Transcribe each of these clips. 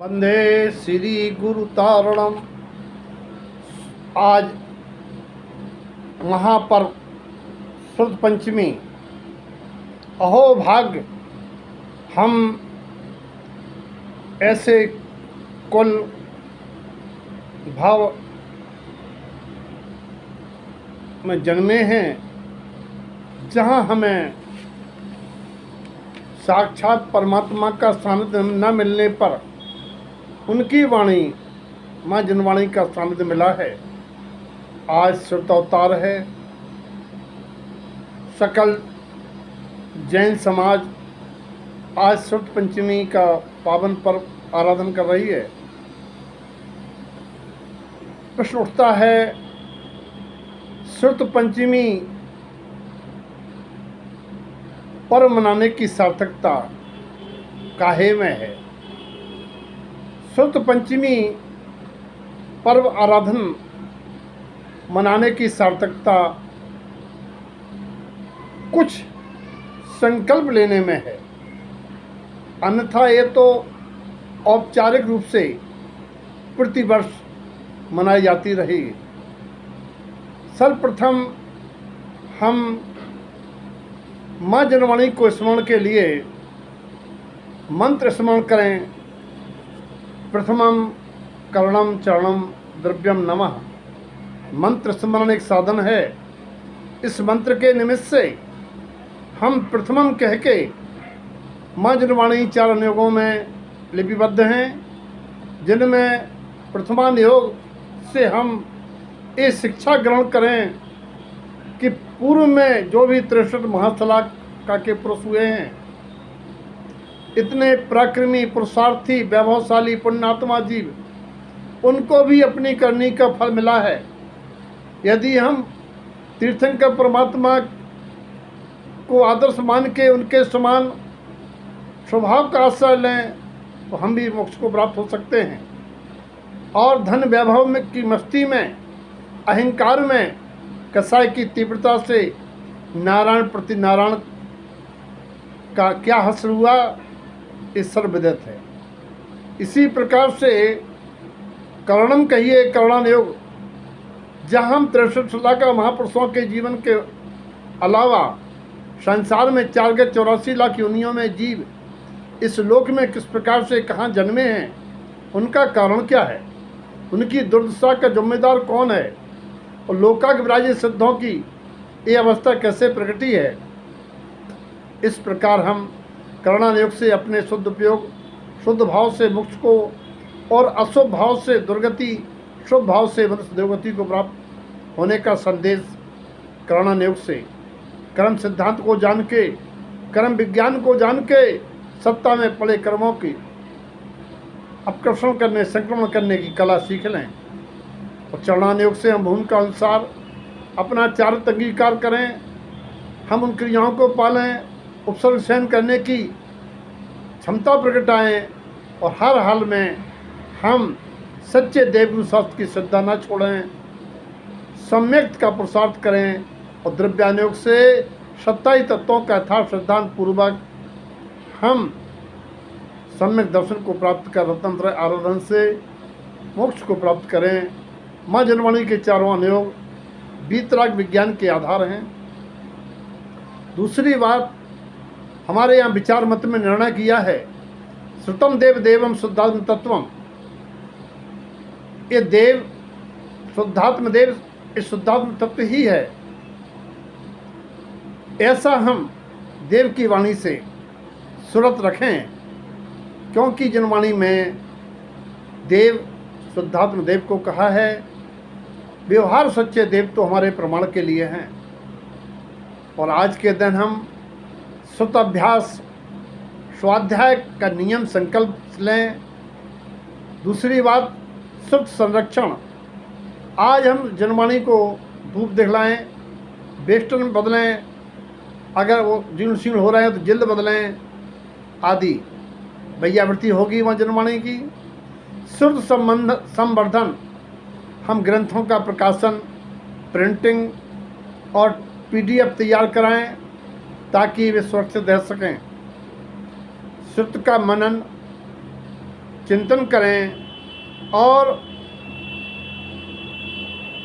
वंदे श्री गुरु तारणम। आज महापर्व शुद्ध पंचमी। अहो भाग्य, हम ऐसे कुल भाव में जन्मे हैं जहाँ हमें साक्षात परमात्मा का सानिध्य न मिलने पर उनकी वाणी माँ जनवाणी का सानिध्य मिला है। आज श्रुत अवतार है। सकल जैन समाज आज श्रुत पंचमी का पावन पर्व आराधन कर रही है। प्रश्न उठता है, श्रुत पंचमी पर्व मनाने की सार्थकता काहे में है? श्रुत पंचमी पर्व आराधन मनाने की सार्थकता कुछ संकल्प लेने में है, अन्यथा ये तो औपचारिक रूप से प्रतिवर्ष मनाई जाती रही। सर्वप्रथम हम माँ जनवाणी को स्मरण के लिए मंत्र स्मरण करें। प्रथमम करणम चरणम द्रव्यम नमः। मंत्र स्मरण एक साधन है। इस मंत्र के निमित्त से हम प्रथमम कह के माँ जनवाणी 4 अनुयोगों में लिपिबद्ध हैं, जिनमें प्रथमानुयोग से हम ये शिक्षा ग्रहण करें कि पूर्व में जो भी 63 महाशलाका के पुरुष हुए हैं, इतने पराक्रमी पुरुषार्थी वैभवशाली पुण्यात्मा जीव, उनको भी अपनी करनी का फल मिला है। यदि हम तीर्थंकर परमात्मा को आदर्श मान के उनके समान स्वभाव का आश्रय लें तो हम भी मोक्ष को प्राप्त हो सकते हैं। और धन वैभव में की मस्ती में, अहंकार में, कसाय की तीव्रता से नारायण प्रति नारायण का क्या हश्र हुआ, इस सर्वविदित है। इसी प्रकार से करणम कहिए, करुणानुयोग, जहाँ हम 63 लाख महापुरुषों के जीवन के अलावा संसार में 484 लाख योनियों में जीव इस लोक में किस प्रकार से कहाँ जन्मे हैं, उनका कारण क्या है, उनकी दुर्दशा का जिम्मेदार कौन है, और लोकाग्राह्य सिद्धों की ये अवस्था कैसे प्रकटी है। इस प्रकार हम करुणानुयोग से अपने शुद्ध उपयोग, शुद्ध भाव से मोक्ष को और अशुभ भाव से दुर्गति, शुभ भाव से मनुष्य देवगति को प्राप्त होने का संदेश करुणानुयोग से कर्म सिद्धांत को जान के, कर्म विज्ञान को जान के, सत्ता में पड़े कर्मों की अपकर्षण करने, संक्रमण करने की कला सीख लें। और चरणानुयोग से हम भूमि का अनुसार अपना चारित्र अंगीकार करें। हम उन क्रियाओं को पालें, उपसर्ग सहन करने की क्षमता प्रगटाएं, और हर हाल में हम सच्चे देवगुरु शास्त्र की श्रद्धा न छोड़ें, सम्यक्त का पुरुषार्थ करें, और द्रव्यानुयोग से सत्ताई तत्वों का यथार्थ श्रद्धान पूर्वक हम सम्यक दर्शन को प्राप्त कर रत्नत्रय आराधन से मोक्ष को प्राप्त करें। माँ जनवाणी के 4 अनुयोग वीतराग विज्ञान के आधार हैं। दूसरी बात, हमारे यहाँ विचार मत में निर्णय किया है, श्रुतम देव देवम शुद्धात्म तत्वम। ये देव शुद्धात्म देव, इस शुद्धात्म तत्व ही है। ऐसा हम देव की वाणी से सुरत रखें, क्योंकि जनवाणी में देव शुद्धात्म देव को कहा है। व्यवहार सच्चे देव तो हमारे प्रमाण के लिए हैं। और आज के दिन हम श्रुत अभ्यास, स्वाध्याय का नियम संकल्प लें। दूसरी बात, श्रुत संरक्षण। आज हम जनवाणी को धूप दिखलाएं, वेस्टर्न बदलें, अगर वो जीर्ण शीर्ण हो रहे हैं तो जिल्द बदलें आदि वैयावृत्ति होगी वहाँ जनवाणी की। श्रुत संबंध संवर्धन, हम ग्रंथों का प्रकाशन, प्रिंटिंग और PDF तैयार कराएं ताकि वे सुरक्षित रह सकें। श्रुत का मनन चिंतन करें और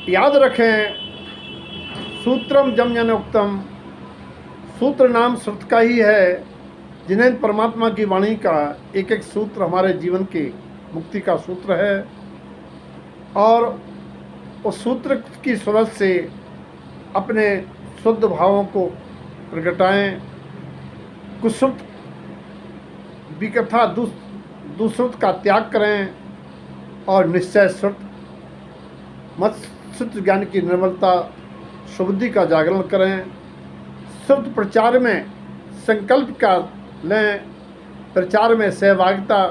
याद रखें, सूत्रम जम जन उक्तम, सूत्र नाम श्रुत का ही है, जिन्हें परमात्मा की वाणी का एक एक सूत्र हमारे जीवन के मुक्ति का सूत्र है। और उस सूत्र की सूरत से अपने शुद्ध भावों को प्रगटाएं। कुश्रुत विकथा दुश्रुत का त्याग करें और निश्चय श्रुत मत शुद्ध ज्ञान की निर्मलता शुद्धि का जागरण करें। शुद्ध प्रचार में संकल्प का लें, प्रचार में सहभागिता,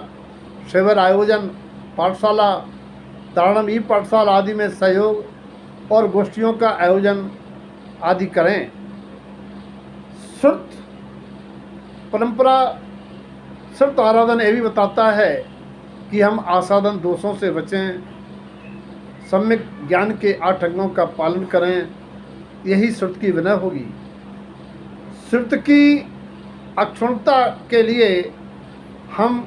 शिविर आयोजन, पाठशाला, तारणम ई पाठशाला आदि में सहयोग और गोष्ठियों का आयोजन आदि करें। श्रुत परंपरा श्रुत आराधन ये भी बताता है कि हम आसाधन दोषों से बचें, सम्यक ज्ञान के 8 अंगों का पालन करें। यही श्रुत की विनय होगी। श्रुत की अक्षुण्णता के लिए हम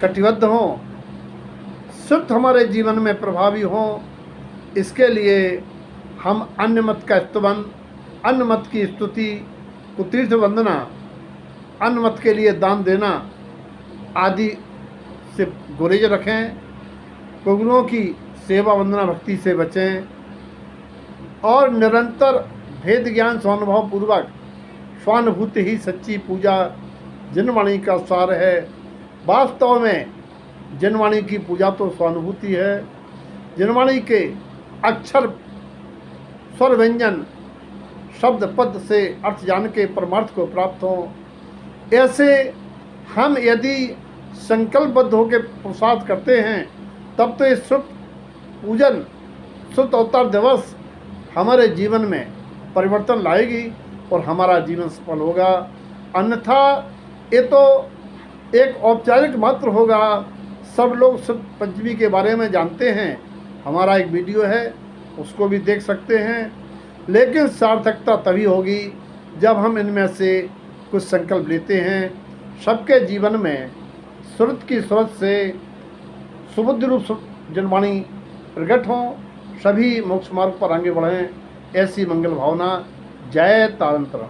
कटिबद्ध हों, श्रुत हमारे जीवन में प्रभावी हों, इसके लिए हम अन्य मत का स्तुवन, अन्य मत की स्तुति, कुतीर्थ वंदना, अन्य मत के लिए दान देना आदि से गुरेज रखें। गुरुओं की सेवा वंदना भक्ति से बचें और निरंतर भेद ज्ञान स्वानुभव पूर्वक स्वानुभूति ही सच्ची पूजा जनवाणी का सार है। वास्तव में जनवाणी की पूजा तो स्वानुभूति है। जनवाणी के अक्षर, स्वर, व्यंजन, शब्द, पद से अर्थ जान के परमार्थ को प्राप्त हो। ऐसे हम यदि संकल्पबद्ध होकर पुरुषार्थ करते हैं तब तो ये श्रुत पूजन, श्रुत अवतार दिवस हमारे जीवन में परिवर्तन लाएगी और हमारा जीवन सफल होगा। अन्यथा ये तो एक औपचारिक मात्र होगा। सब लोग श्रुत पंचमी के बारे में जानते हैं, हमारा एक वीडियो है उसको भी देख सकते हैं, लेकिन सार्थकता तभी होगी जब हम इनमें से कुछ संकल्प लेते हैं। सबके जीवन में श्रुत की सूरत से सुबुद्धि रूप जनवाणी प्रकट हों, सभी मोक्ष मार्ग पर आगे बढ़ें, ऐसी मंगल भावना। जय तारंतरा।